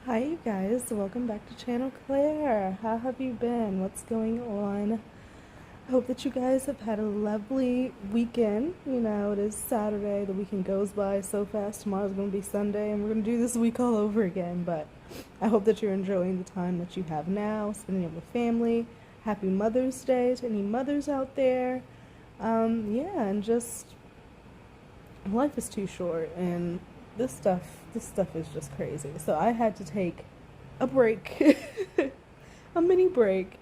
Hi you guys, welcome back to Channel Claire. How have you been? What's going on? I hope that you guys have had a lovely weekend. You know, it is Saturday, the weekend goes by so fast. Tomorrow's going to be Sunday and we're going to do this week all over again. But I hope that you're enjoying the time that you have now, spending it with family. Happy Mother's Day to any mothers out there. Yeah, and just life is too short and this stuff is just crazy. So I had to take a break, a mini break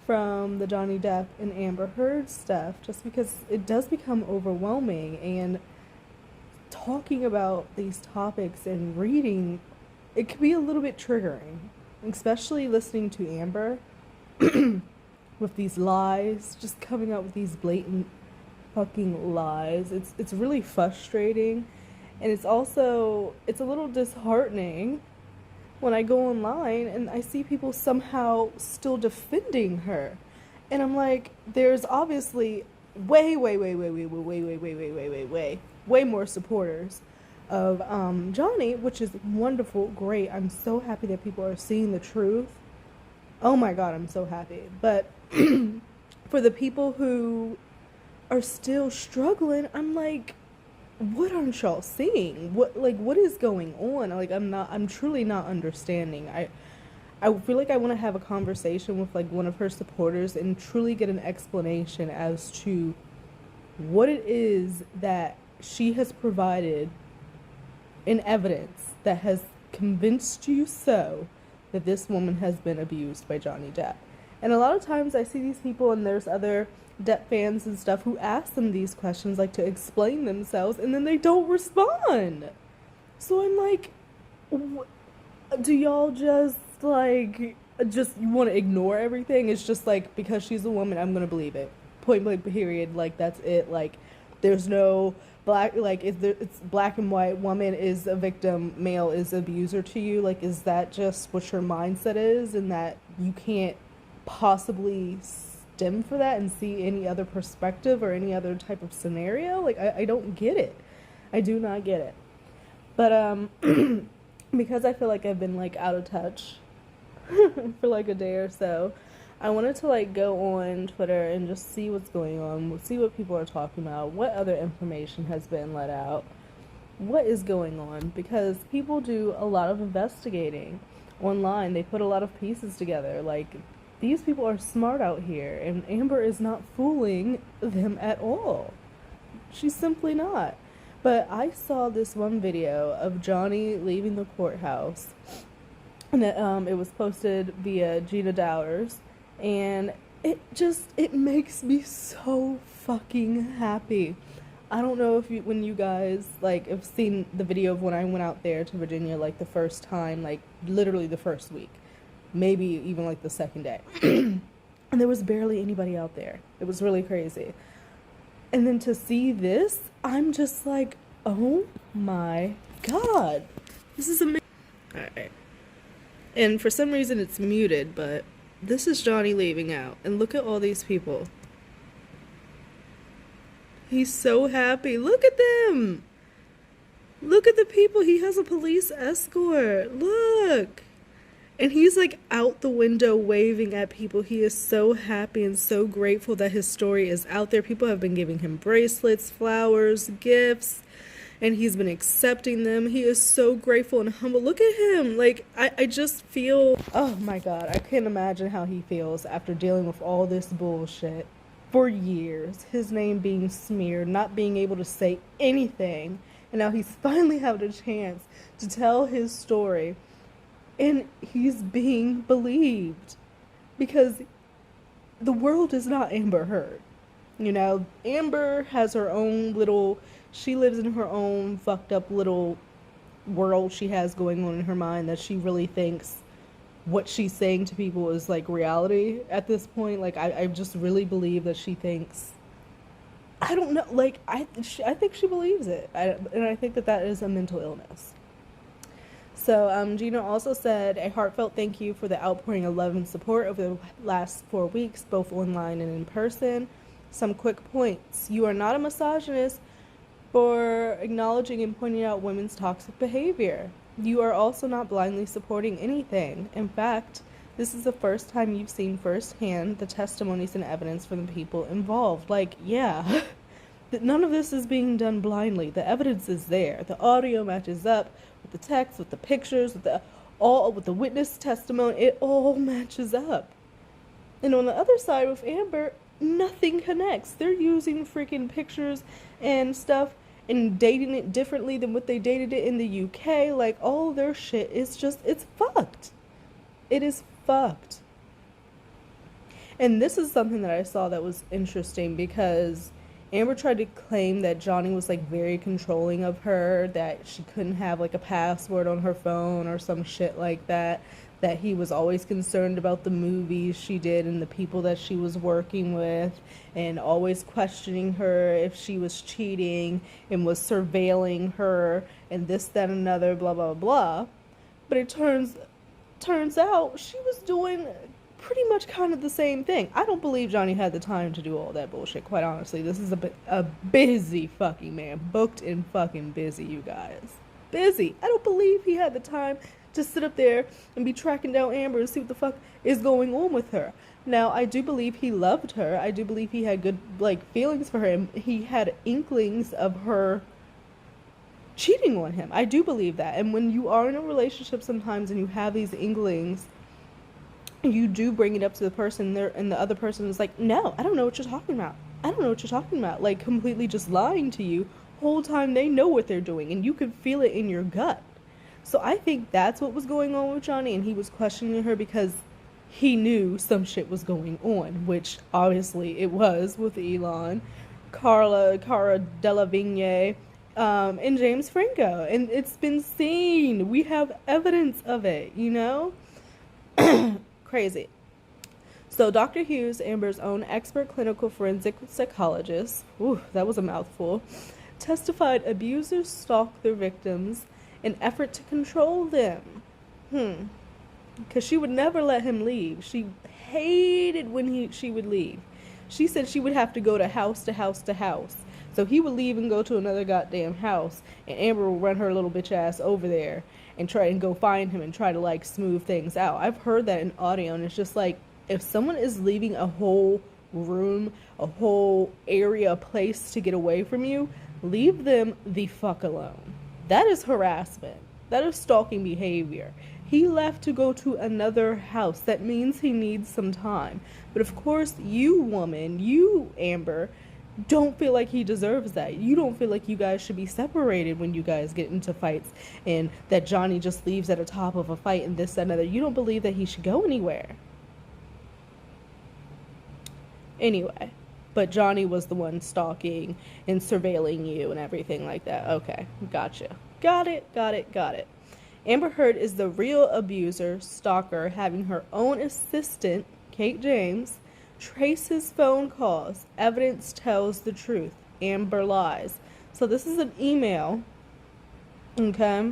from the Johnny Depp and Amber Heard stuff just because it does become overwhelming, and talking about these topics and reading it can be a little bit triggering, especially listening to Amber with these lies, just coming out with these blatant fucking lies. It's really frustrating, and it's a little disheartening when I go online and I see people somehow still defending her. And I'm like, there's obviously way more supporters of Johnny, which is wonderful, great. I'm so happy that people are seeing the truth. Oh my god, I'm so happy. But for the people who are still struggling, I'm like, what aren't y'all seeing? What is going on? Like, I'm truly not understanding. I feel like I want to have a conversation with like one of her supporters and truly get an explanation as to what it is that she has provided in evidence that has convinced you so that this woman has been abused by Johnny Depp. And a lot of times I see these people, and there's other Depp fans and stuff who ask them these questions, like to explain themselves, and then they don't respond. So I'm like, do y'all just you want to ignore everything? It's just like, because she's a woman, I'm gonna believe it. Point blank, period. Like, that's it. Like, there's no black, like, it's black and white. Woman is a victim, male is abuser to you. Like, is that just what your mindset is, and that you can't possibly stem for that and see any other perspective or any other type of scenario? Like, I don't get it. I do not get it. But because I feel like I've been like out of touch for like a day or so, I wanted to like go on Twitter and just see what's going on, see what people are talking about, what other information has been let out, what is going on, because people do a lot of investigating online. They put a lot of pieces together. Like, these people are smart out here, and Amber is not fooling them at all. She's simply not. But I saw this one video of Johnny leaving the courthouse, and it was posted via Gina Dowers, and it makes me so fucking happy. I don't know if when you guys like have seen the video of when I went out there to Virginia, like the first time, like literally the first week, maybe even like the second day. And there was barely anybody out there. It was really crazy. And then to see this, I'm just like, oh my god. This is amazing. Alright. And for some reason it's muted, but this is Johnny leaving out. And look at all these people. He's so happy. Look at them. Look at the people. He has a police escort. Look. And he's like out the window waving at people. He is so happy and so grateful that his story is out there. People have been giving him bracelets, flowers, gifts, and he's been accepting them. He is so grateful and humble. Look at him. Like, I just feel, oh my god, I can't imagine how he feels after dealing with all this bullshit for years. His name being smeared, not being able to say anything. And now he's finally having a chance to tell his story. And he's being believed, because the world is not Amber Heard. You know, Amber has her own little, she lives in her own fucked up little world she has going on in her mind, that she really thinks what she's saying to people is like reality at this point. Like, I just really believe that she thinks, I don't know, like, I think she believes it. And I think that is a mental illness. So Gina also said, a heartfelt thank you for the outpouring of love and support over the last 4 weeks, both online and in person. Some quick points. You are not a misogynist for acknowledging and pointing out women's toxic behavior. You are also not blindly supporting anything. In fact, this is the first time you've seen firsthand the testimonies and evidence from the people involved. Like, yeah, none of this is being done blindly. The evidence is there. The audio matches up with the text, with the pictures, with the witness testimony. It all matches up. And on the other side with Amber, nothing connects. They're using freaking pictures and stuff and dating it differently than what they dated it in the UK. Like, all their shit is just, it's fucked. It is fucked. And this is something that I saw that was interesting, because Amber tried to claim that Johnny was like very controlling of her, that she couldn't have like a password on her phone or some shit like that, that he was always concerned about the movies she did and the people that she was working with, and always questioning her if she was cheating and was surveilling her and this, that, and another, blah, blah, blah. But it turns out she was doing pretty much kind of the same thing. I don't believe Johnny had the time to do all that bullshit, quite honestly. This is a busy fucking man. Booked and fucking busy, you guys. Busy. I don't believe he had the time to sit up there and be tracking down Amber and see what the fuck is going on with her. Now, I do believe he loved her. I do believe he had good, like, feelings for her. And he had inklings of her cheating on him. I do believe that. And when you are in a relationship sometimes and you have these inklings, you do bring it up to the person there, and the other person is like, no, I don't know what you're talking about. I don't know what you're talking about. Like, completely just lying to you. Whole time they know what they're doing, and you can feel it in your gut. So I think that's what was going on with Johnny, and he was questioning her because he knew some shit was going on, which obviously it was with Elon, Cara Delevingne, and James Franco. And it's been seen. We have evidence of it, you know? Crazy. So Dr. Hughes, Amber's own expert clinical forensic psychologist, that was a mouthful, testified abusers stalk their victims in effort to control them. Because she would never let him leave. She hated when she would leave. She said she would have to go to house to house to house. So he would leave and go to another goddamn house, and Amber would run her little bitch ass over there and try and go find him and try to, like, smooth things out. I've heard that in audio, and it's just like, if someone is leaving a whole room, a whole area, a place to get away from you, leave them the fuck alone. That is harassment. That is stalking behavior. He left to go to another house. That means he needs some time. But of course, you woman, you Amber, don't feel like he deserves that. You don't feel like you guys should be separated when you guys get into fights, and that Johnny just leaves at the top of a fight and this, that, and other. You don't believe that he should go anywhere. Anyway, but Johnny was the one stalking and surveilling you and everything like that. Okay, gotcha. Got it. Amber Heard is the real abuser, stalker, having her own assistant, Kate James, trace his phone calls. Evidence tells the truth. Amber lies. So this is an email. Okay.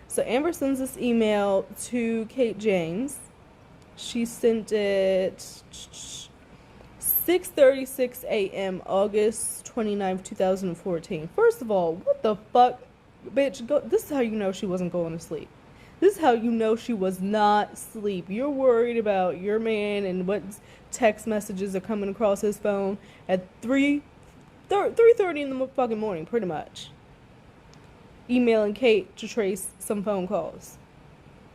So Amber sends this email to Kate James. She sent it 6:36 a.m. August 29th, 2014. First of all, what the fuck? Bitch, this is how you know she wasn't going to sleep. This is how you know she was not asleep. You're worried about your man and what text messages are coming across his phone at 3:30 in the fucking morning, pretty much. Emailing Kate to trace some phone calls.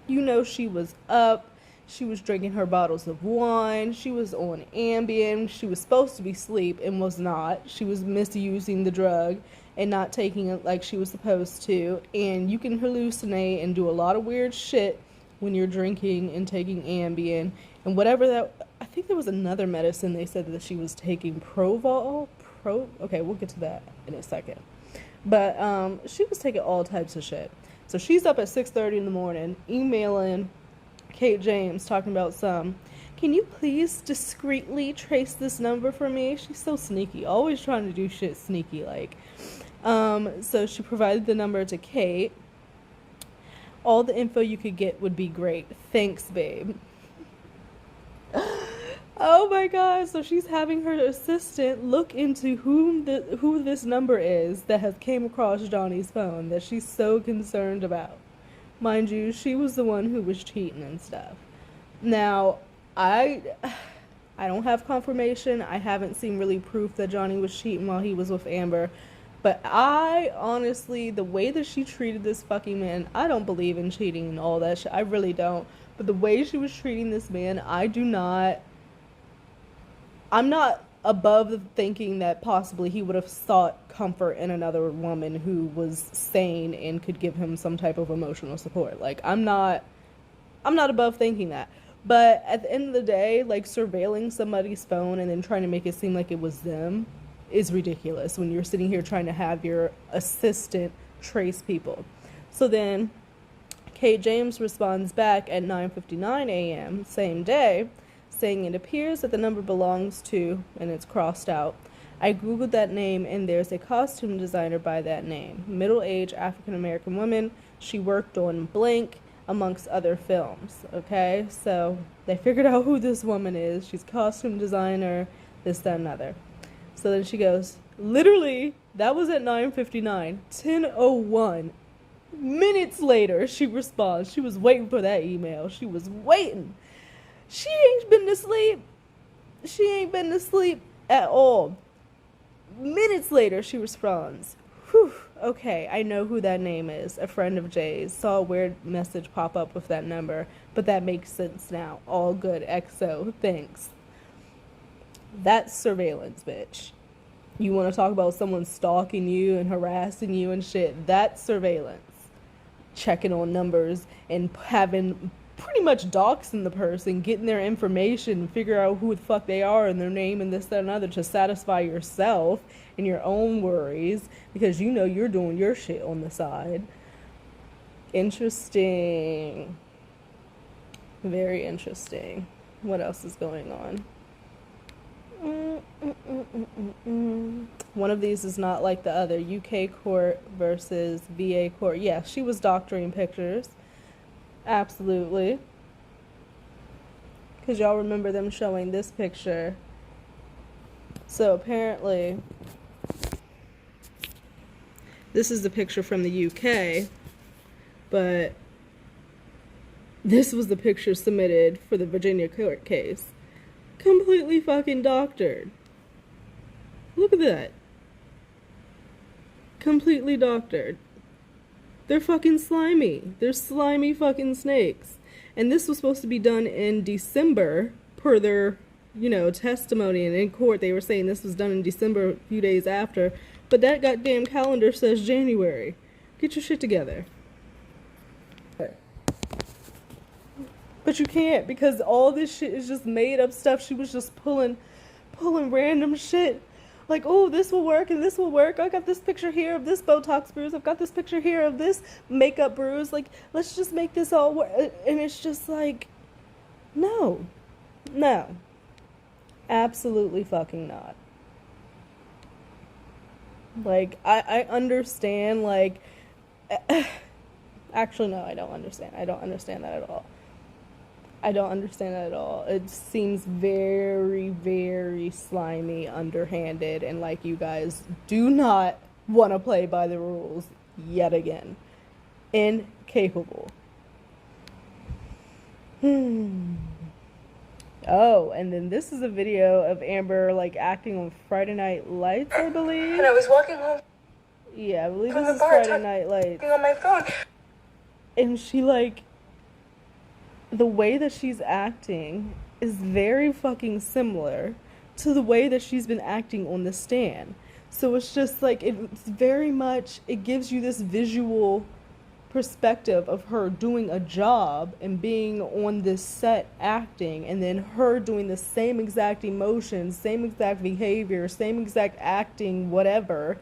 You know she was up. She was drinking her bottles of wine. She was on Ambien. She was supposed to be asleep and was not. She was misusing the drug and not taking it like she was supposed to. And you can hallucinate and do a lot of weird shit when you're drinking and taking Ambien. And whatever that... I think there was another medicine they said that she was taking. Okay, we'll get to that in a second. But she was taking all types of shit. So she's up at 6:30 in the morning emailing Kate James talking about can you please discreetly trace this number for me? She's so sneaky, always trying to do shit sneaky like. So she provided the number to Kate. All the info you could get would be great. Thanks, babe. Oh my god, so she's having her assistant look into who this number is that has came across Johnny's phone that she's so concerned about. Mind you, she was the one who was cheating and stuff. Now, I don't have confirmation. I haven't seen really proof that Johnny was cheating while he was with Amber. But I honestly, the way that she treated this fucking man, I don't believe in cheating and all that shit. I really don't. But the way she was treating this man, I'm not above thinking that possibly he would have sought comfort in another woman who was sane and could give him some type of emotional support. Like, I'm not above thinking that. But at the end of the day, like, surveilling somebody's phone and then trying to make it seem like it was them is ridiculous when you're sitting here trying to have your assistant trace people. So then Kate James responds back at 9:59 a.m. same day, saying it appears that the number belongs to, and it's crossed out. I googled that name and there's a costume designer by that name. Middle-aged African-American woman. She worked on blank, amongst other films. Okay, so they figured out who this woman is. She's a costume designer, this, that, and other. So then she goes, literally, that was at 9:59, 10:01. Minutes later, she responds. She was waiting for that email. She was waiting. She ain't been to sleep. She ain't been to sleep at all. Minutes later, she responds. Whew, okay, I know who that name is. A friend of Jay's. Saw a weird message pop up with that number, but that makes sense now. All good, XO. Thanks. That's surveillance, bitch. You want to talk about someone stalking you and harassing you and shit? That's surveillance. Checking on numbers and having pretty much doxing the person, getting their information, figure out who the fuck they are and their name and this, that, and other to satisfy yourself and your own worries because you know you're doing your shit on the side. Interesting. Very interesting. What else is going on? One of these is not like the other. UK court versus VA court. Yeah, she was doctoring pictures. Absolutely. Because y'all remember them showing this picture. So apparently, this is the picture from the UK, but this was the picture submitted for the Virginia court case. Completely fucking doctored. Look at that. Completely doctored. They're fucking slimy. They're slimy fucking snakes. And this was supposed to be done in December, per their, testimony. And in court, they were saying this was done in December, a few days after. But that goddamn calendar says January. Get your shit together. But you can't, because all this shit is just made up stuff. She was just pulling random shit. Like, oh, this will work and this will work. I got this picture here of this Botox bruise. I've got this picture here of this makeup bruise. Like, let's just make this all work. And it's just like, no. Absolutely fucking not. Like, I understand, like, actually, no, I don't understand. I don't understand that at all. It seems very, very slimy, underhanded, and like you guys do not want to play by the rules yet again. Incapable. Oh, and then this is a video of Amber, like, acting on Friday Night Lights, I believe. And I was walking home. Yeah, I believe this is Friday Night Lights. On my phone. And she, like, the way that she's acting is very fucking similar to the way that she's been acting on the stand. So it's just like, it's very much, it gives you this visual perspective of her doing a job and being on this set acting, and then her doing the same exact emotions, same exact behavior, same exact acting, whatever,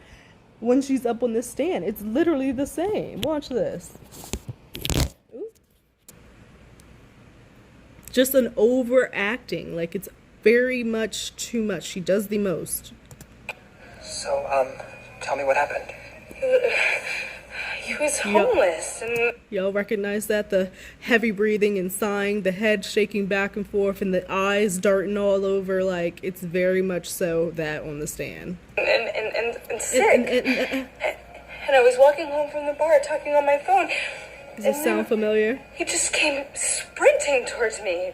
when she's up on the stand. It's literally the same. Watch this. Just an overacting, like it's very much too much. She does the most. So, tell me what happened. He was homeless, and y'all recognize that? The heavy breathing and sighing, the head shaking back and forth, and the eyes darting all over. Like, it's very much so that on the stand. And sick. And I was walking home from the bar, talking on my phone. Does it sound familiar? He just came sprinting towards me.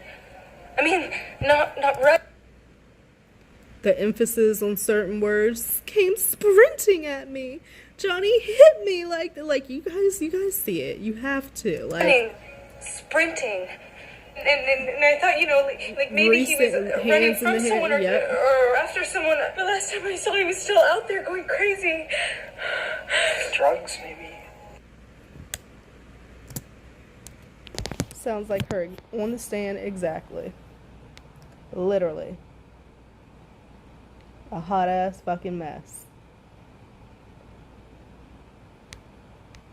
I mean, not right. The emphasis on certain words came sprinting at me. Johnny hit me like you guys see it. You have to Sprinting. And I thought, like maybe he was running from someone or after someone. The last time I saw him, he was still out there going crazy. Drugs, maybe. Sounds like her on the stand exactly. Literally. A hot ass fucking mess.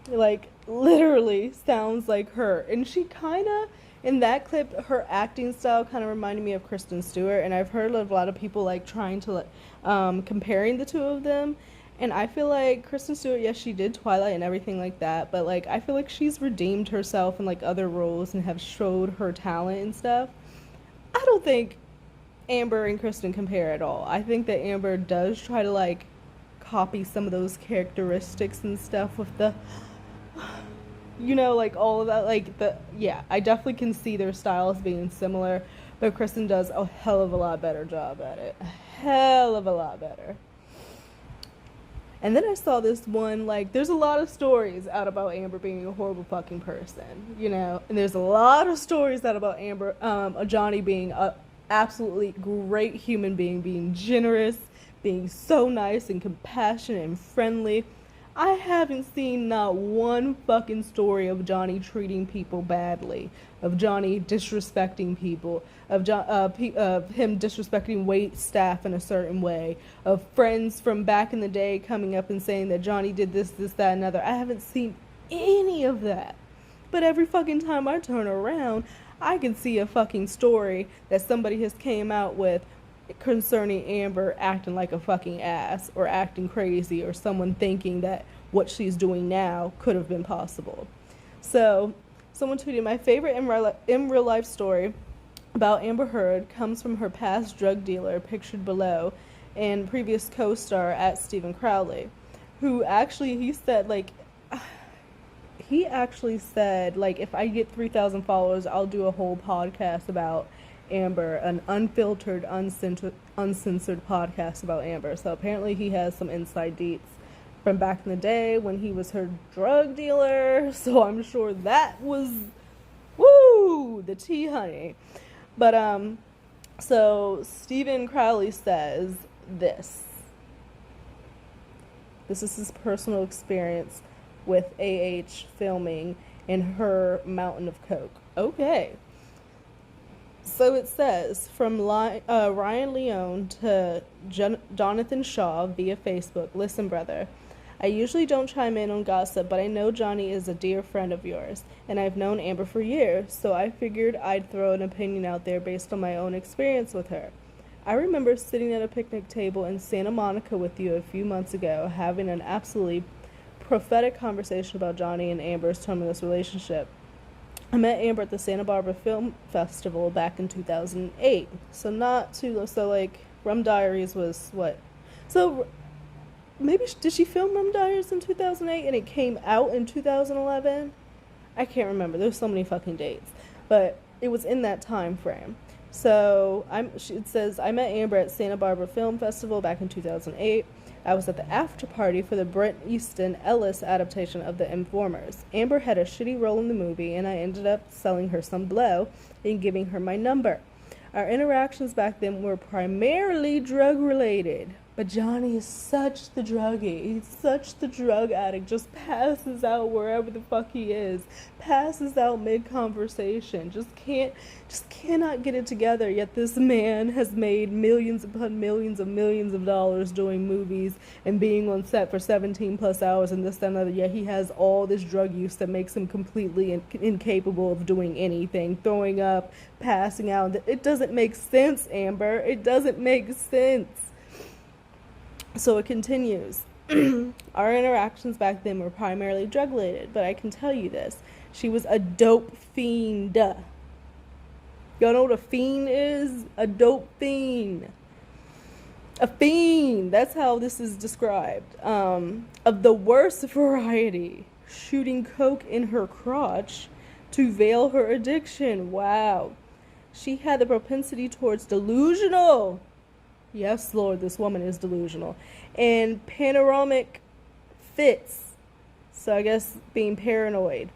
Like, literally sounds like her. And she kinda, in that clip, her acting style kind of reminded me of Kristen Stewart. And I've heard of a lot of people like trying to comparing the two of them. And I feel like Kristen Stewart, yes, she did Twilight and everything like that, but like I feel like she's redeemed herself in like other roles and have showed her talent and stuff. I don't think Amber and Kristen compare at all. I think that Amber does try to like copy some of those characteristics and stuff with the, like all of that, like I definitely can see their styles being similar, but Kristen does a hell of a lot better job at it. A hell of a lot better. And then I saw this one, like, there's a lot of stories out about Amber being a horrible fucking person, and there's a lot of stories out about Amber, Johnny being a absolutely great human being generous, being so nice and compassionate and friendly. I haven't seen not one fucking story of Johnny treating people badly, of Johnny disrespecting people, of him disrespecting wait staff in a certain way, of friends from back in the day coming up and saying that Johnny did this, that, and other. I haven't seen any of that. But every fucking time I turn around, I can see a fucking story that somebody has came out with concerning Amber acting like a fucking ass or acting crazy, or someone thinking that what she's doing now could have been possible. So someone tweeted, my favorite in real life story about Amber Heard comes from her past drug dealer, pictured below, and previous co-star at Stephen Crowley, who actually he said if I get 3,000 followers, I'll do a whole podcast about Amber, an unfiltered, uncensored podcast about Amber. So apparently he has some inside deets from back in the day when he was her drug dealer. So I'm sure that was, the tea, honey. But so Stephen Crowley says this. This is his personal experience with AH filming and her mountain of coke. Okay. So it says, from Ryan Leone to Jonathan Shaw via Facebook, listen, brother, I usually don't chime in on gossip, but I know Johnny is a dear friend of yours, and I've known Amber for years, so I figured I'd throw an opinion out there based on my own experience with her. I remember sitting at a picnic table in Santa Monica with you a few months ago, having an absolutely prophetic conversation about Johnny and Amber's tumultuous relationship. I met Amber at the Santa Barbara Film Festival back in 2008. So Rum Diaries was what? So maybe, did she film Rum Diaries in 2008 and it came out in 2011? I can't remember. There's so many fucking dates. But it was in that time frame. So it says, I met Amber at Santa Barbara Film Festival back in 2008. I was at the after party for the Bret Easton Ellis adaptation of The Informers. Amber had a shitty role in the movie, and I ended up selling her some blow and giving her my number. Our interactions back then were primarily drug-related. But Johnny is such the druggie. He's such the drug addict. Just passes out wherever the fuck he is. Passes out mid-conversation. Just cannot get it together. Yet this man has made millions upon millions of dollars doing movies and being on set for 17 plus hours and this, that, and other. Yet he has all this drug use that makes him completely incapable of doing anything. Throwing up, passing out. It doesn't make sense, Amber. It doesn't make sense. So it continues. Our interactions back then were primarily drug-related, but I can tell you this. She was a dope fiend. Y'all know what a fiend is? A dope fiend. A fiend. That's how this is described. Of the worst variety. shooting coke in her crotch to veil her addiction. Wow. She had the propensity towards delusional. Yes, Lord, this woman is delusional. And panoramic fits. So I guess being paranoid.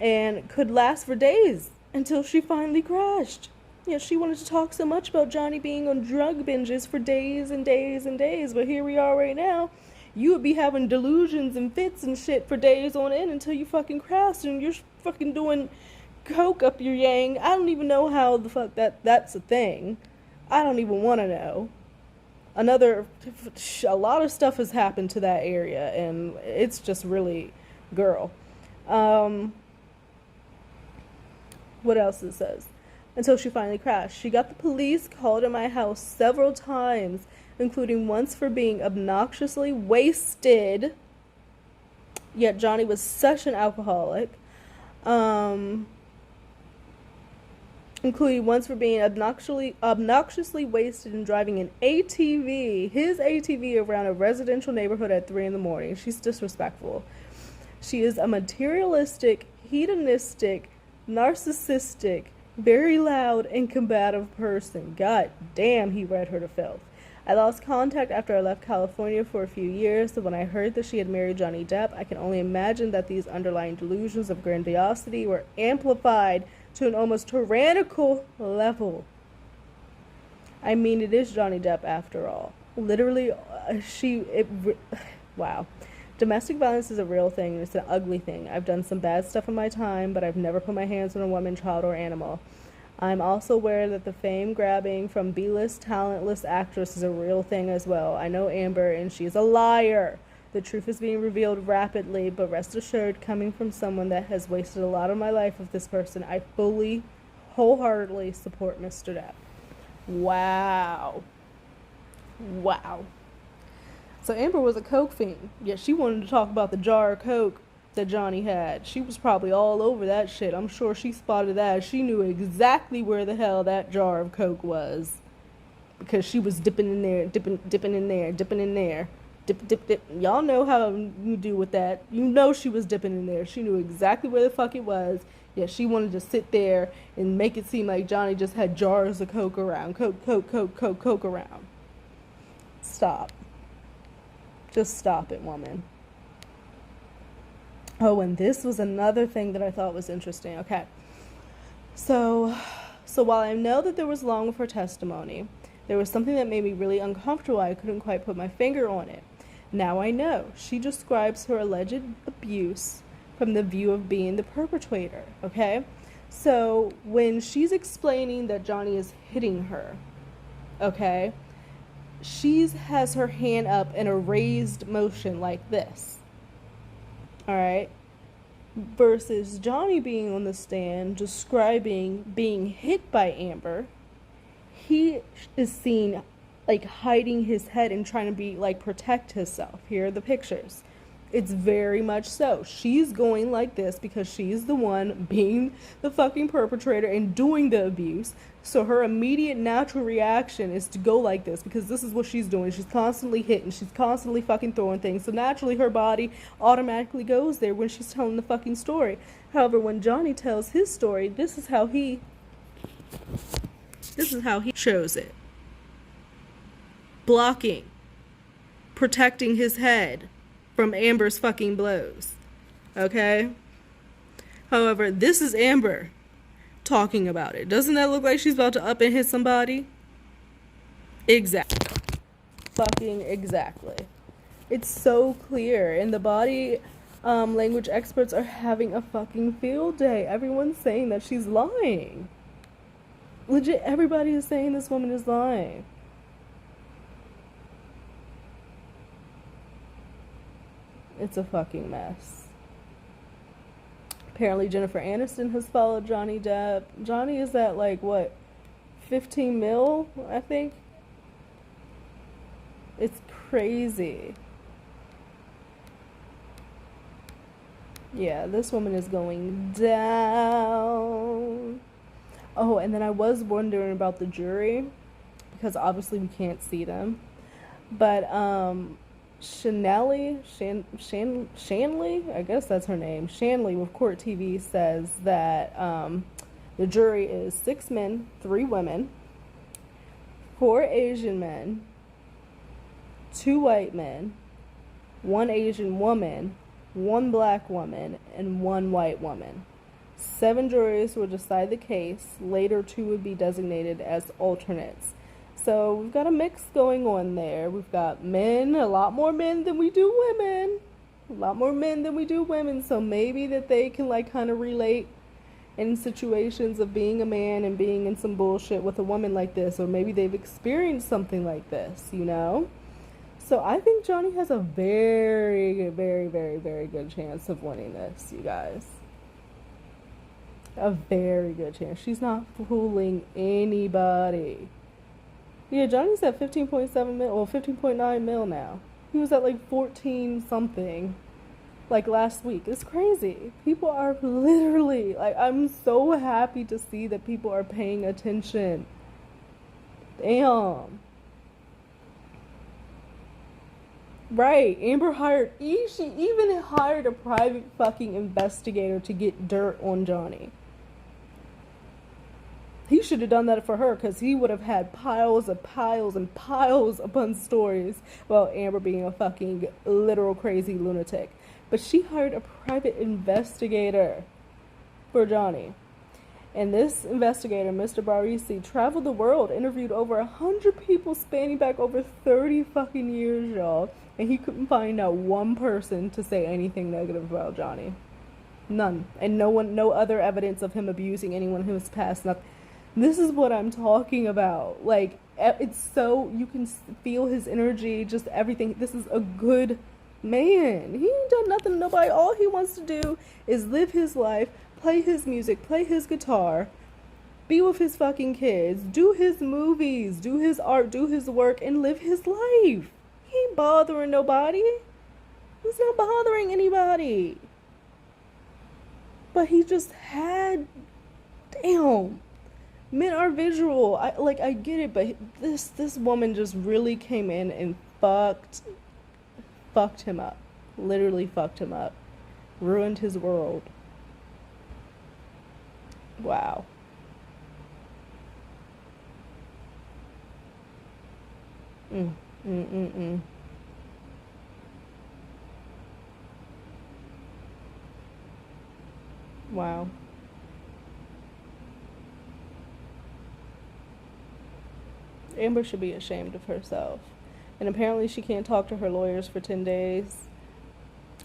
And could last for days until she finally crashed. Yeah, she wanted to talk so much about Johnny being on drug binges for days and days and days. But here we are right now. You would be having delusions and fits and shit for days on end until you fucking crash and you're fucking doing coke up your yang. I don't even know how the fuck that's a thing. I don't even want to know. A lot of stuff has happened to that area, and it's just really, girl. What else it says? Until she finally crashed. She got the police called at my house several times, including once for being obnoxiously wasted. Yet Johnny was such an alcoholic. Including once for being obnoxiously wasted and driving his ATV around a residential neighborhood at 3 a.m. She's disrespectful. She is a materialistic, hedonistic, narcissistic, very loud and combative person. God damn, he read her to filth. I lost contact after I left California for a few years, so when I heard that she had married Johnny Depp, I can only imagine that these underlying delusions of grandiosity were amplified to an almost tyrannical level. I mean, it is Johnny Depp after all. Literally, wow. Domestic violence is a real thing, and it's an ugly thing. I've done some bad stuff in my time, but I've never put my hands on a woman, child, or animal. I'm also aware that the fame grabbing from B-list, talentless actress is a real thing as well. I know Amber, and she's a liar. The truth is being revealed rapidly, but rest assured, coming from someone that has wasted a lot of my life with this person, I fully, wholeheartedly support Mr. Depp. Wow. Wow. So Amber was a coke fiend. Yet she wanted to talk about the jar of coke that Johnny had. She was probably all over that shit. I'm sure she spotted that. She knew exactly where the hell that jar of coke was. Because she was dipping in there, dipping in there, dipping in there. Dip. Y'all know how you do with that. You know she was dipping in there. She knew exactly where the fuck it was. Yet she wanted to sit there and make it seem like Johnny just had jars of coke around. Coke around. Stop. Just stop it, woman. Oh, and this was another thing that I thought was interesting. Okay. So while I know that there was long with her testimony, there was something that made me really uncomfortable. I couldn't quite put my finger on it. Now I know. She describes her alleged abuse from the view of being the perpetrator, okay? So when she's explaining that Johnny is hitting her, okay, she has her hand up in a raised motion like this, all right? Versus Johnny being on the stand describing being hit by Amber. He is seen like hiding his head and trying to be like protect himself. Here are the pictures. It's very much so. She's going like this because she's the one being the fucking perpetrator and doing the abuse. So her immediate natural reaction is to go like this because this is what she's doing. She's constantly hitting. She's constantly fucking throwing things. So naturally her body automatically goes there when she's telling the fucking story. However, when Johnny tells his story, this is how he shows it. Blocking. Protecting his head from Amber's fucking blows. Okay? However, this is Amber talking about it. Doesn't that look like she's about to up and hit somebody? Exactly. Fucking exactly. It's so clear. And the body language experts are having a fucking field day. Everyone's saying that she's lying. Legit, everybody is saying this woman is lying. It's a fucking mess. Apparently Jennifer Aniston has followed Johnny Depp. Johnny is at like, what, 15 mil, I think? It's crazy. Yeah, this woman is going down. Oh, and then I was wondering about the jury, because obviously we can't see them. But Shanley, I guess that's her name. Shanley with Court TV says that the jury is 6 men, 3 women, 4 Asian men, 2 white men, 1 Asian woman, 1 black woman, and 1 white woman. 7 juries will decide the case. Later, 2 would be designated as alternates. So we've got a mix going on there. We've got men, a lot more men than we do women. A lot more men than we do women. So maybe that they can like kind of relate in situations of being a man and being in some bullshit with a woman like this. Or maybe they've experienced something like this, you know? So I think Johnny has a very, very, very, very good chance of winning this, you guys. A very good chance. She's not fooling anybody. Yeah, Johnny's at 15.7 mil, well, 15.9 mil now. He was at like 14 something, like last week. It's crazy. People are literally, like, I'm so happy to see that people are paying attention. Damn. Right, Amber she even hired a private fucking investigator to get dirt on Johnny. He should have done that for her, because he would have had piles and piles upon stories about Amber being a fucking literal crazy lunatic. But she hired a private investigator for Johnny. And this investigator, Mr. Barisi, traveled the world, interviewed over 100 people spanning back over 30 fucking years, y'all. And he couldn't find out one person to say anything negative about Johnny. None. And no other evidence of him abusing anyone who has passed. Nothing. This is what I'm talking about. Like, it's so, you can feel his energy, just everything. This is a good man. He ain't done nothing to nobody. All he wants to do is live his life, play his music, play his guitar, be with his fucking kids, do his movies, do his art, do his work, and live his life. He ain't bothering nobody. He's not bothering anybody. But he just had, damn. Men are visual. I get it, but this woman just really came in and fucked him up. Literally fucked him up. Ruined his world. Wow. Wow. Amber should be ashamed of herself. And apparently she can't talk to her lawyers for 10 days.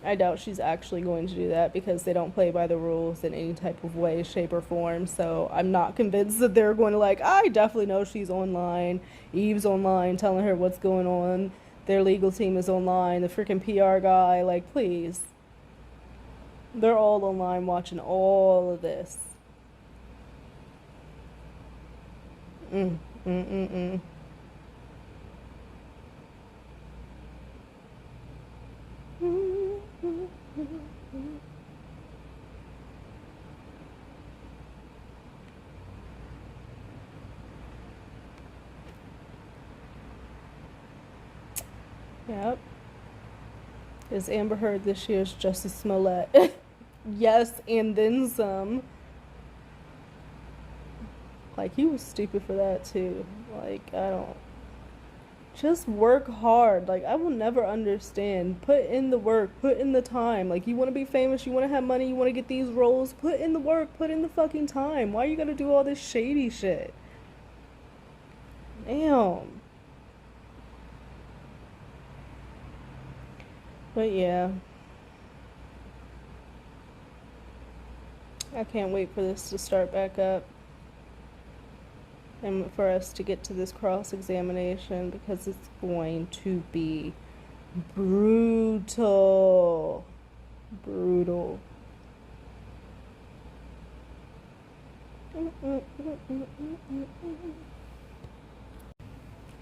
I doubt she's actually going to do that because they don't play by the rules in any type of way, shape, or form. So I'm not convinced that they're going to I definitely know she's online. Eve's online telling her what's going on. Their legal team is online. The freaking PR guy, please. They're all online watching all of this. Yep. Is Amber Heard this year's Justice Smollett? Yes, and then some. He was stupid for that too. I don't. Just work hard. I will never understand. Put in the work. Put in the time. You want to be famous. You want to have money. You want to get these roles. Put in the work. Put in the fucking time. Why are you gonna do all this shady shit? Damn. But yeah. I can't wait for this to start back up. And for us to get to this cross-examination because it's going to be brutal. Brutal.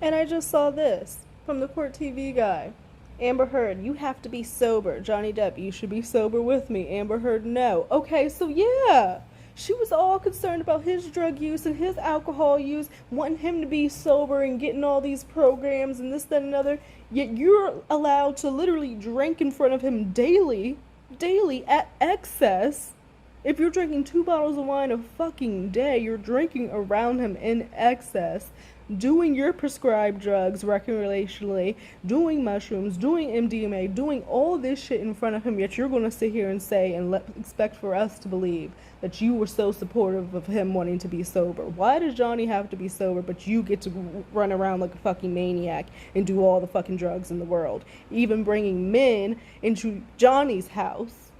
And I just saw this from the Court TV guy. Amber Heard, you have to be sober. Johnny Depp, you should be sober with me. Amber Heard, no. Okay, so yeah. She was all concerned about his drug use and his alcohol use, wanting him to be sober and getting all these programs and this, that, and another. Yet you're allowed to literally drink in front of him daily at excess. If you're drinking 2 bottles of wine a fucking day, you're drinking around him in excess, doing your prescribed drugs recreationally, doing mushrooms, doing MDMA, doing all this shit in front of him, yet you're going to sit here and say and expect for us to believe that you were so supportive of him wanting to be sober. Why does Johnny have to be sober, but you get to run around like a fucking maniac and do all the fucking drugs in the world? Even bringing men into Johnny's house,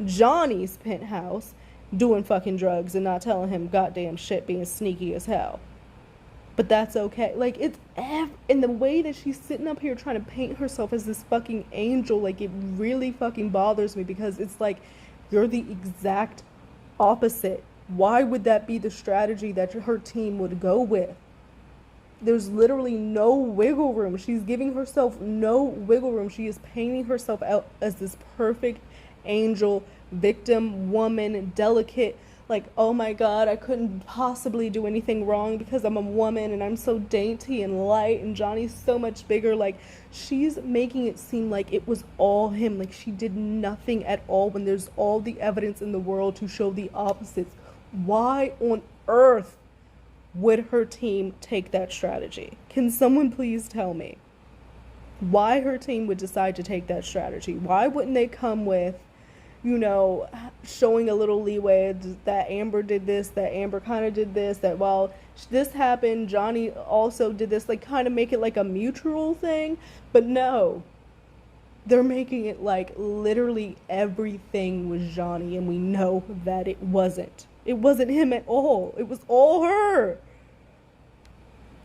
Johnny's penthouse, doing fucking drugs and not telling him goddamn shit, being sneaky as hell. But that's okay. Like, it's and the way that she's sitting up here trying to paint herself as this fucking angel, like, it really fucking bothers me, because it's like, you're the exact opposite. Why would that be the strategy that her team would go with? There's literally no wiggle room. She's giving herself no wiggle room. She is painting herself out as this perfect angel, victim, woman, delicate, like, oh my god, I couldn't possibly do anything wrong because I'm a woman and I'm so dainty and light and Johnny's so much bigger. Like, she's making it seem like it was all him, like she did nothing at all, when there's all the evidence in the world to show the opposites. Why on earth would her team take that strategy? Can someone please tell me why her team would decide to take that strategy? Why wouldn't they come with, you know, showing a little leeway that Amber did this, that Amber kind of did this, that while this happened, Johnny also did this, like, kind of make it like a mutual thing? But no, they're making it like literally everything was Johnny, and we know that it wasn't. It wasn't him at all. It was all her.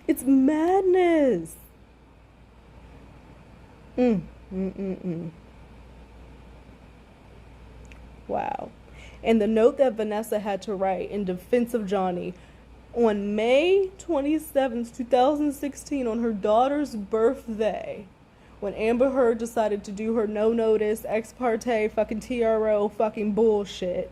It's madness. Wow. And the note that Vanessa had to write in defense of Johnny on May 27th, 2016, on her daughter's birthday, when Amber Heard decided to do her no-notice, ex parte, fucking TRO fucking bullshit,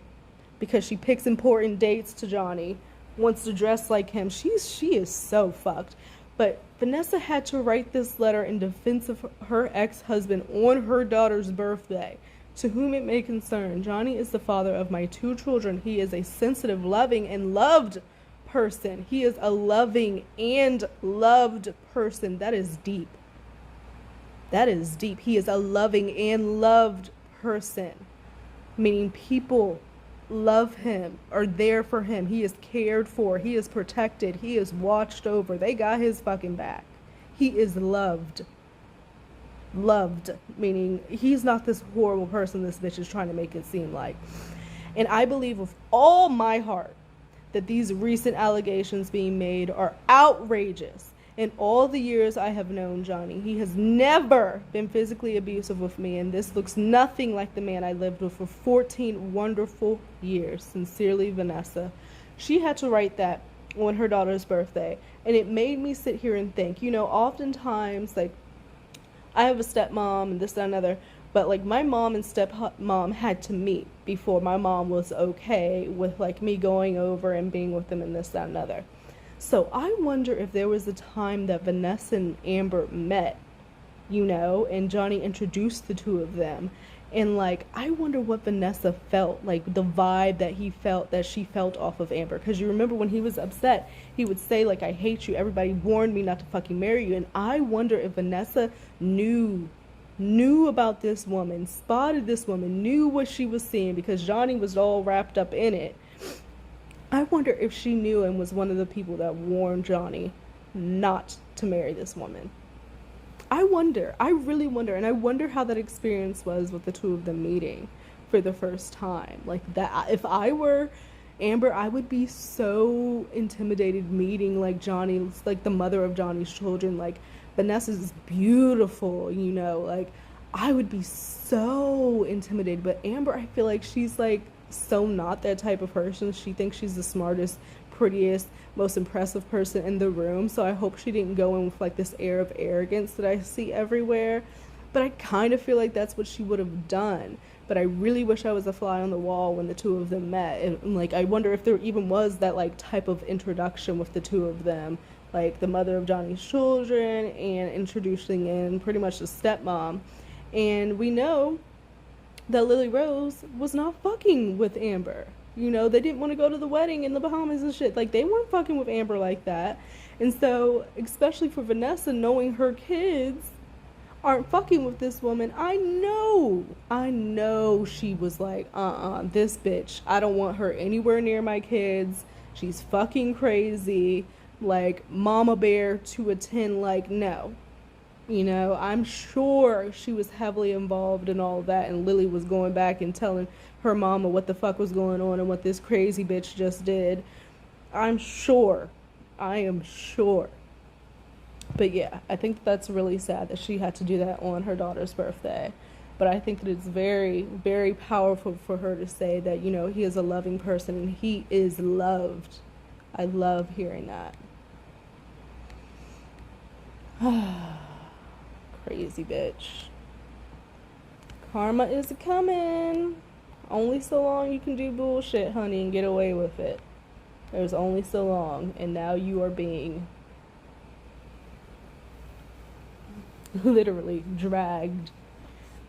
because she picks important dates to Johnny, wants to dress like him. She is so fucked. But Vanessa had to write this letter in defense of her ex-husband on her daughter's birthday. To whom it may concern, Johnny is the father of my 2 children. He is a sensitive, loving, and loved person. He is a loving and loved person. That is deep. That is deep. He is a loving and loved person. Meaning people love him, are there for him. He is cared for. He is protected. He is watched over. They got his fucking back. He is loved. Loved, meaning he's not this horrible person this bitch is trying to make it seem like. And I believe with all my heart that these recent allegations being made are outrageous. In all the years I have known Johnny, he has never been physically abusive with me, and this looks nothing like the man I lived with for 14 wonderful years. Sincerely, Vanessa. She had to write that on her daughter's birthday, and it made me sit here and think, you know, oftentimes, like, I have a stepmom and this, that, and another, but like my mom and stepmom had to meet before my mom was okay with like me going over and being with them and this, that, and another. So I wonder if there was a time that Vanessa and Amber met, you know, and Johnny introduced the 2 of them. And like, I wonder what Vanessa felt, like the vibe that he felt, that she felt off of Amber. Because you remember when he was upset, he would say like, I hate you. Everybody warned me not to fucking marry you. And I wonder if Vanessa knew about this woman, spotted this woman, knew what she was seeing, because Johnny was all wrapped up in it. I wonder if she knew and was one of the people that warned Johnny not to marry this woman. I really wonder, and I wonder how that experience was with the 2 of them meeting for the first time. Like, that, if I were Amber, I would be so intimidated meeting, like, Johnny, like, the mother of Johnny's children. Like, Vanessa's beautiful, you know, like, I would be so intimidated. But Amber, I feel like she's, like, so not that type of person. She thinks she's the smartest, prettiest, most impressive person in the room. So I hope she didn't go in with like this air of arrogance that I see everywhere. But I kind of feel like that's what she would have done. but I really wish I was a fly on the wall when the two of them met. And like, I wonder if there even was that like type of introduction with the two of them, like the mother of Johnny's children and introducing in pretty much the stepmom. And we know that Lily Rose was not fucking with Amber. You know, they didn't want to go to the wedding in the Bahamas and shit. Like, they weren't fucking with Amber like that. And so, especially for Vanessa, knowing her kids aren't fucking with this woman, I know she was like, this bitch, I don't want her anywhere near my kids. She's fucking crazy. Like, mama bear to a 10, like, no. You know, I'm sure she was heavily involved in all of that, and Lily was going back and telling her mama what the fuck was going on and what this crazy bitch just did. I'm sure. I am sure. But yeah, I think that's really sad that she had to do that on her daughter's birthday. But I think that it's very, very powerful for her to say that, you know, he is a loving person and he is loved. I love hearing that. Crazy bitch. Karma is coming. Only so long you can do bullshit, honey, and get away with it. There's only so long, and now you are being literally dragged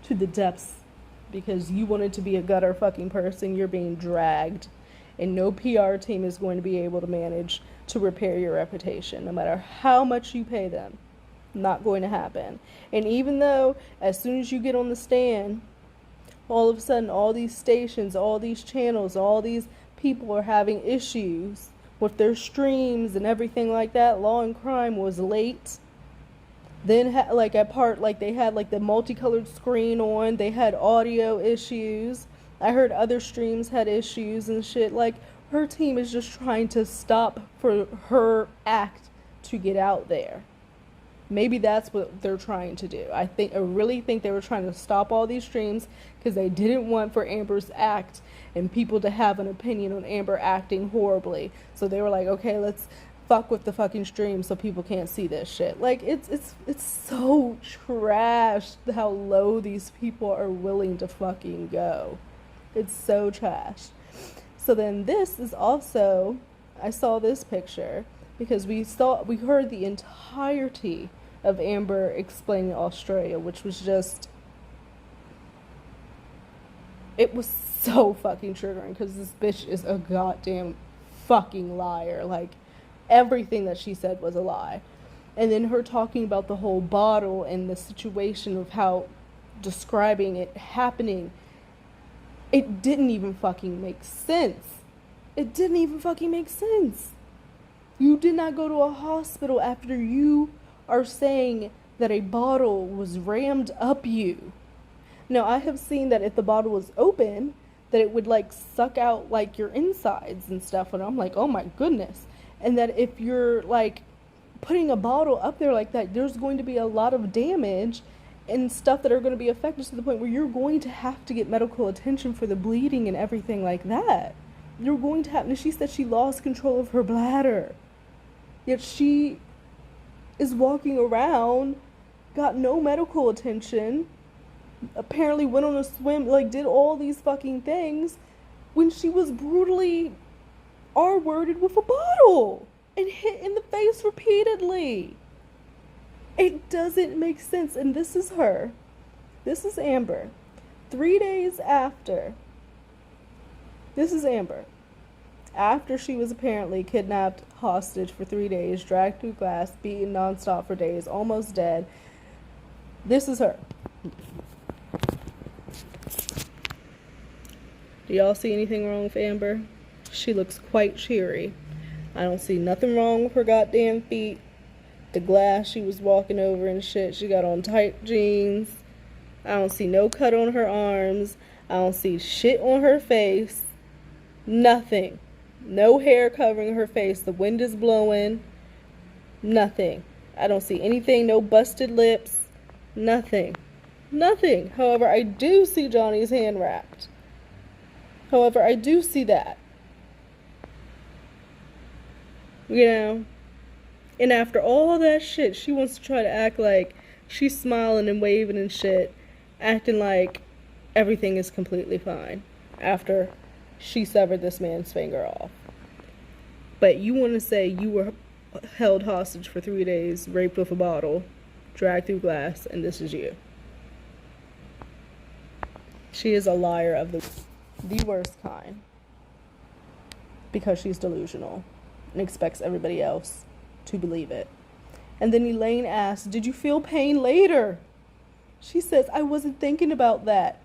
to the depths because you wanted to be a gutter fucking person. You're being dragged, and no PR team is going to be able to manage to repair your reputation, no matter how much you pay them. Not going to happen. And even though as soon as you get on the stand, all of a sudden all these stations, all these channels, all these people are having issues with their streams and everything like that. Law and Crime was late. Then like at part, like they had like the multicolored screen on, they had audio issues. I heard other streams had issues and shit. Like, her team is just trying to stop for her act to get out there. Maybe that's what they're trying to do. I really think they were trying to stop all these streams because they didn't want for Amber's act and people to have an opinion on Amber acting horribly. So they were like, okay, let's fuck with the fucking stream so people can't see this shit. Like, it's so trash how low these people are willing to fucking go. It's so trash. So then this is also, I saw this picture because we heard the entirety of Amber explaining Australia, which was just, it was so fucking triggering because this bitch is a goddamn fucking liar. Like, everything that she said was a lie. And then her talking about the whole bottle and the situation of how describing it happening, it didn't even fucking make sense. It didn't even fucking make sense. You did not go to a hospital after you are saying that a bottle was rammed up you. Now, I have seen that if the bottle was open, that it would like suck out like your insides and stuff. And I'm like, oh my goodness. And that if you're like putting a bottle up there like that, there's going to be a lot of damage and stuff that are going to be affected to the point where you're going to have to get medical attention for the bleeding and everything like that. You're going to have, and she said she lost control of her bladder. Yet she is walking around, got no medical attention, apparently went on a swim, like did all these fucking things when she was brutally R-worded with a bottle and hit in the face repeatedly. It doesn't make sense. And this is her. This is Amber. 3 days after. This is Amber. After she was apparently kidnapped, hostage for 3 days, dragged through glass, beaten nonstop for days, almost dead. This is her. Do y'all see anything wrong with Amber? She looks quite cheery. I don't see nothing wrong with her goddamn feet. The glass she was walking over and shit. She got on tight jeans. I don't see no cut on her arms. I don't see shit on her face. Nothing. No hair covering her face. The wind is blowing. Nothing. I don't see anything. No busted lips. Nothing. Nothing. However, I do see Johnny's hand wrapped. However, I do see that. You know? And after all that shit, she wants to try to act like she's smiling and waving and shit. Acting like everything is completely fine after she severed this man's finger off. But you want to say you were held hostage for 3 days, raped with a bottle, dragged through glass, and this is you. She is a liar of the worst kind. Because she's delusional and expects everybody else to believe it. And then Elaine asks, did you feel pain later? She says, I wasn't thinking about that.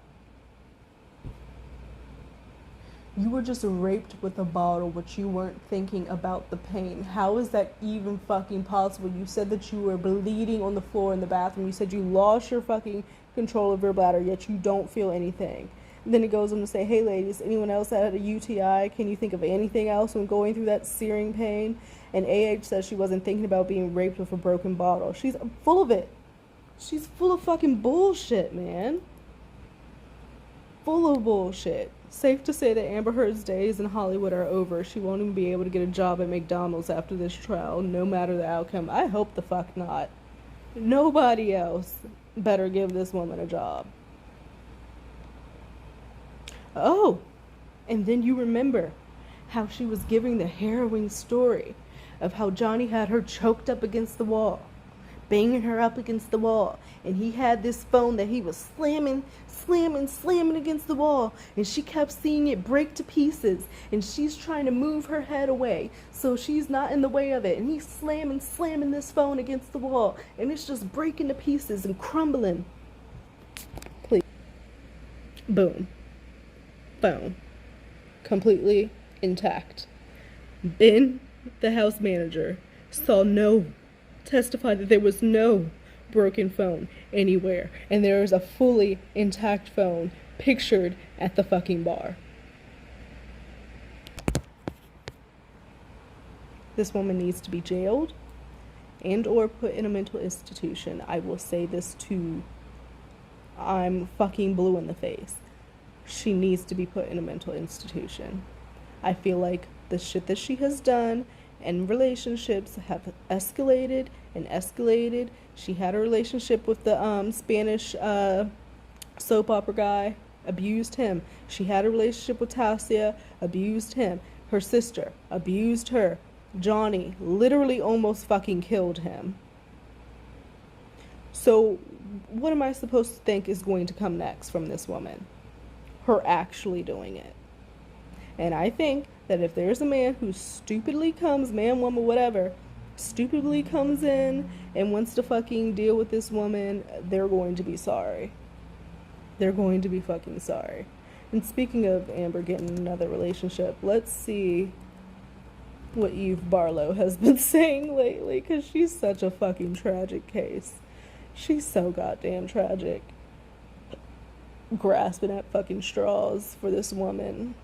You were just raped with a bottle, but you weren't thinking about the pain. How is that even fucking possible? You said that you were bleeding on the floor in the bathroom. You said you lost your fucking control of your bladder, yet you don't feel anything. And then it goes on to say, hey ladies, anyone else that had a UTI? Can you think of anything else when going through that searing pain? And AH says she wasn't thinking about being raped with a broken bottle. She's full of it. She's full of fucking bullshit, man. Full of bullshit. Safe to say that Amber Heard's days in Hollywood are over. She won't even be able to get a job at McDonald's after this trial, no matter the outcome. I hope the fuck not. Nobody else better give this woman a job. Oh, and then you remember how she was giving the harrowing story of how Johnny had her choked up against the wall, banging her up against the wall, and he had this phone that he was slamming against the wall, and she kept seeing it break to pieces, and she's trying to move her head away so she's not in the way of it, and he's slamming this phone against the wall, and it's just breaking to pieces and crumbling. Please. Boom. Phone. Completely intact. Ben, the house manager, testified that there was no broken phone anywhere, and there is a fully intact phone pictured at the fucking bar. This woman needs to be jailed and or put in a mental institution. I will say this too. I'm fucking blue in the face. She needs to be put in a mental institution. I feel like the shit that she has done and relationships have escalated and escalated. She had a relationship with the Spanish soap opera guy, abused him. She had a relationship with Tassia, abused him. Her sister abused her. Johnny literally almost fucking killed him. So what am I supposed to think is going to come next from this woman? Her actually doing it. And I think that if there's a man who stupidly comes, man, woman, whatever, stupidly comes in and wants to fucking deal with this woman, they're going to be sorry. They're going to be fucking sorry. And speaking of Amber getting another relationship, let's see what Eve Barlow has been saying lately, because she's such a fucking tragic case. She's so goddamn tragic. Grasping at fucking straws for this woman.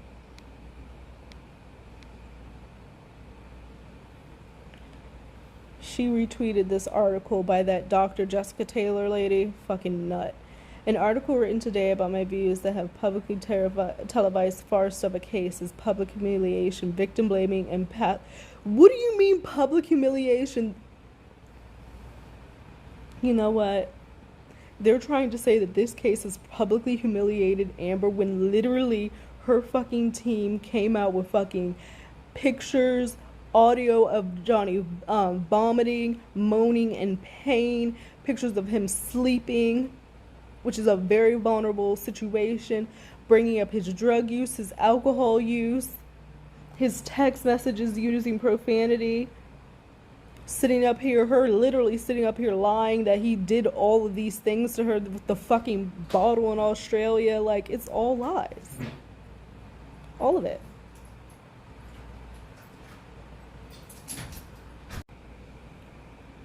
She retweeted this article by that Dr. Jessica Taylor lady. Fucking nut. An article written today about my views that have publicly televised farce of a case is public humiliation, victim blaming, and What do you mean public humiliation? You know what? They're trying to say that this case has publicly humiliated Amber when literally her fucking team came out with fucking pictures, audio of Johnny vomiting, moaning in pain, pictures of him sleeping, which is a very vulnerable situation, bringing up his drug use, his alcohol use, his text messages using profanity. Literally sitting up here lying that he did all of these things to her with the fucking bottle in Australia. Like, it's all lies. All of it.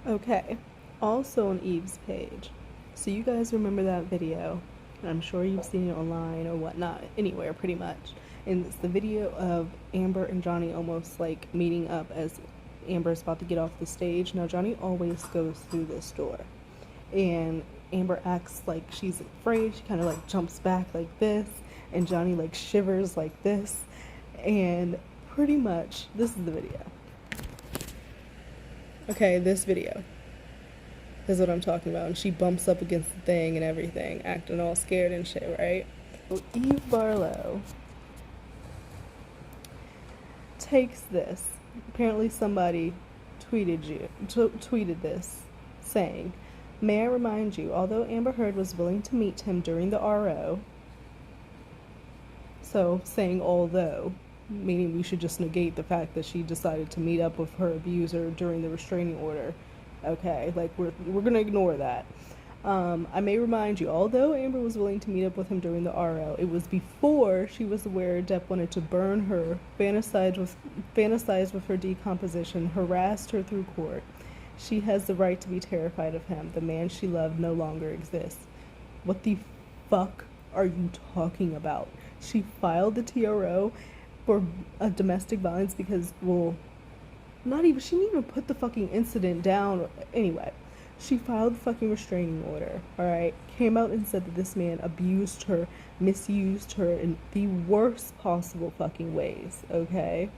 Okay. Also on Eve's page. So you guys remember that video. I'm sure you've seen it online or whatnot. Anywhere, pretty much. And it's the video of Amber and Johnny almost like meeting up as Amber's about to get off the stage. Now Johnny always goes through this door, and Amber acts like she's afraid. She kind of like jumps back like this, and Johnny like shivers like this, and pretty much this is the video. Okay, this video is what I'm talking about. And she bumps up against the thing and everything, acting all scared and shit, right? Eve Barlow takes this. Apparently somebody tweeted this, saying, "May I remind you, although Amber Heard was willing to meet him during the RO," so saying although, meaning we should just negate the fact that she decided to meet up with her abuser during the restraining order. Okay, like we're gonna ignore that. I may remind you, although Amber was willing to meet up with him during the RO, it was before she was aware Depp wanted to burn her, fantasized with her decomposition, harassed her through court. She has the right to be terrified of him. The man she loved no longer exists. What the fuck are you talking about? She filed the TRO for domestic violence because, well, she didn't even put the fucking incident down. Anyway, she filed the fucking restraining order, alright? Came out and said that this man abused her, misused her in the worst possible fucking ways, okay?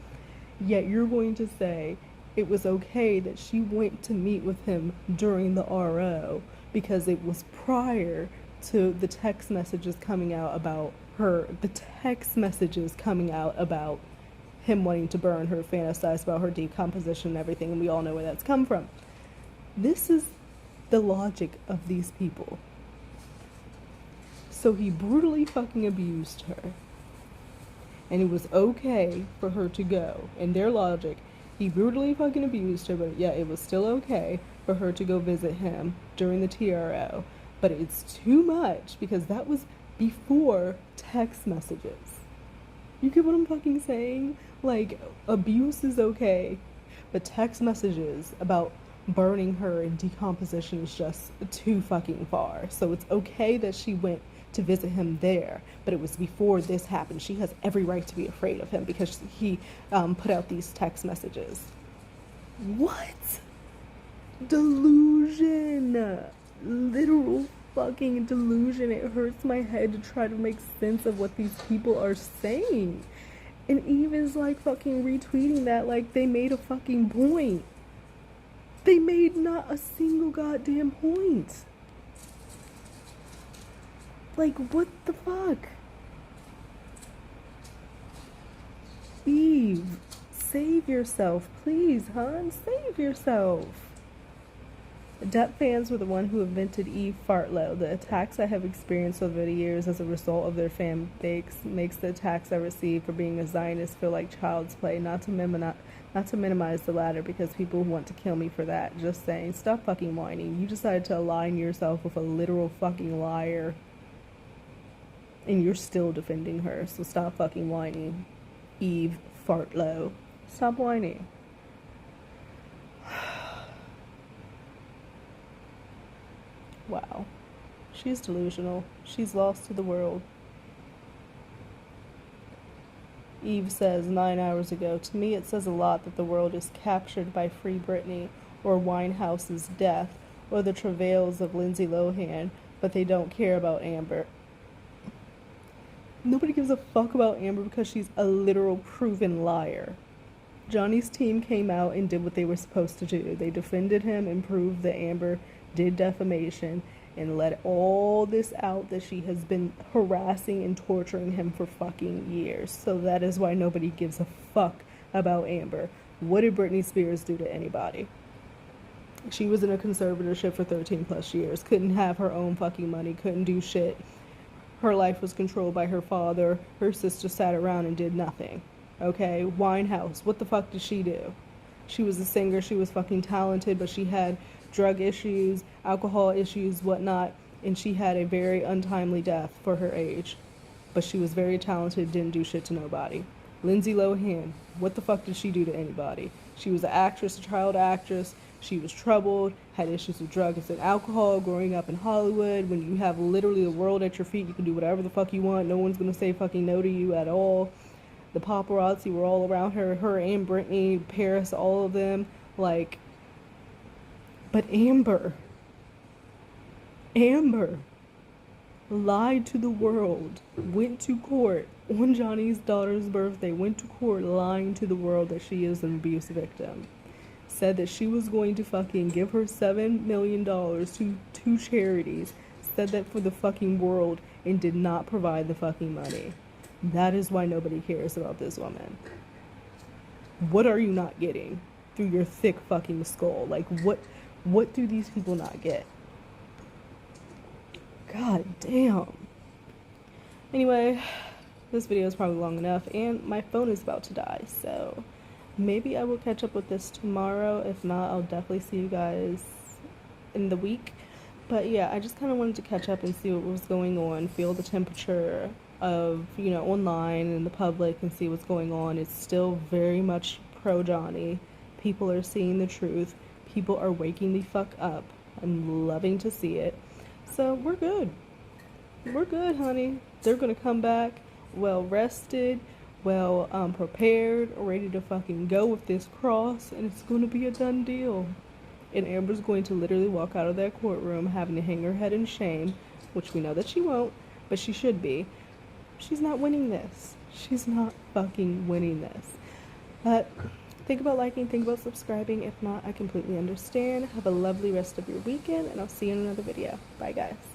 Yet you're going to say it was okay that she went to meet with him during the RO because it was prior to the text messages coming out about him wanting to burn her, fantasize about her decomposition and everything, and we all know where that's come from. This is the logic of these people. So he brutally fucking abused her, and it was okay for her to go. In their logic, he brutally fucking abused her, but yeah, it was still okay for her to go visit him during the TRO. But it's too much because that was before text messages. You get what I'm fucking saying? Like, abuse is okay, but text messages about burning her in decomposition is just too fucking far. So it's okay that she went to visit him there, but it was before this happened. She has every right to be afraid of him because he put out these text messages. What? Delusion. Literal fucking delusion. It hurts my head to try to make sense of what these people are saying. And Eve is like fucking retweeting that like they made a fucking point. They made not a single goddamn point. Like, what the fuck? Eve, save yourself, please, hon. Save yourself. Depp fans were the one who invented Eve Fartlow. The attacks I have experienced over the years as a result of their fan bakes makes the attacks I receive for being a Zionist feel like child's play. Not to minimize the latter because people want to kill me for that. Just saying. Stop fucking whining. You decided to align yourself with a literal fucking liar. And you're still defending her. So stop fucking whining. Eve Fartlow. Stop whining. Wow. She's delusional. She's lost to the world. Eve says 9 hours ago, "To me it says a lot that the world is captured by Free Britney or Winehouse's death or the travails of Lindsay Lohan, but they don't care about Amber." Nobody gives a fuck about Amber because she's a literal proven liar. Johnny's team came out and did what they were supposed to do. They defended him and proved that Amber did defamation and let all this out that she has been harassing and torturing him for fucking years. So that is why nobody gives a fuck about Amber. What did Britney Spears do to anybody? She was in a conservatorship for 13 plus years, couldn't have her own fucking money, couldn't do shit. Her life was controlled by her father. Her sister sat around and did nothing. Okay, Winehouse, what the fuck did she do? She was a singer, she was fucking talented, but she had drug issues, alcohol issues, whatnot, and she had a very untimely death for her age. But she was very talented, didn't do shit to nobody. Lindsay Lohan, what the fuck did she do to anybody? She was an actress, a child actress. She was troubled, had issues with drugs and alcohol, growing up in Hollywood. When you have literally the world at your feet, you can do whatever the fuck you want. No one's gonna say fucking no to you at all. The paparazzi were all around her and Britney, Paris, all of them. Like, but Amber lied to the world, went to court on Johnny's daughter's birthday, went to court lying to the world that she is an abuse victim. Said that she was going to fucking give her $7 million to two charities. said that for the fucking world and did not provide the fucking money. That is why nobody cares about this woman. What are you not getting through your thick fucking skull? Like, what do these people not get? God damn. Anyway, this video is probably long enough, and my phone is about to die, so maybe I will catch up with this tomorrow. If not, I'll definitely see you guys in the week. But yeah, I just kind of wanted to catch up and see what was going on, feel the temperature of, you know, online and the public, and see what's going on. It's still very much pro Johnny. People are seeing the truth. People are waking the fuck up. I'm loving to see it. So we're good. We're good, honey. They're gonna come back well rested, well prepared, ready to fucking go with this cross, and it's gonna be a done deal. And Amber's going to literally walk out of that courtroom having to hang her head in shame, which we know that she won't, but she should be. She's not winning this. She's not fucking winning this. But think about liking, think about subscribing. If not, I completely understand. Have a lovely rest of your weekend, and I'll see you in another video. Bye, guys.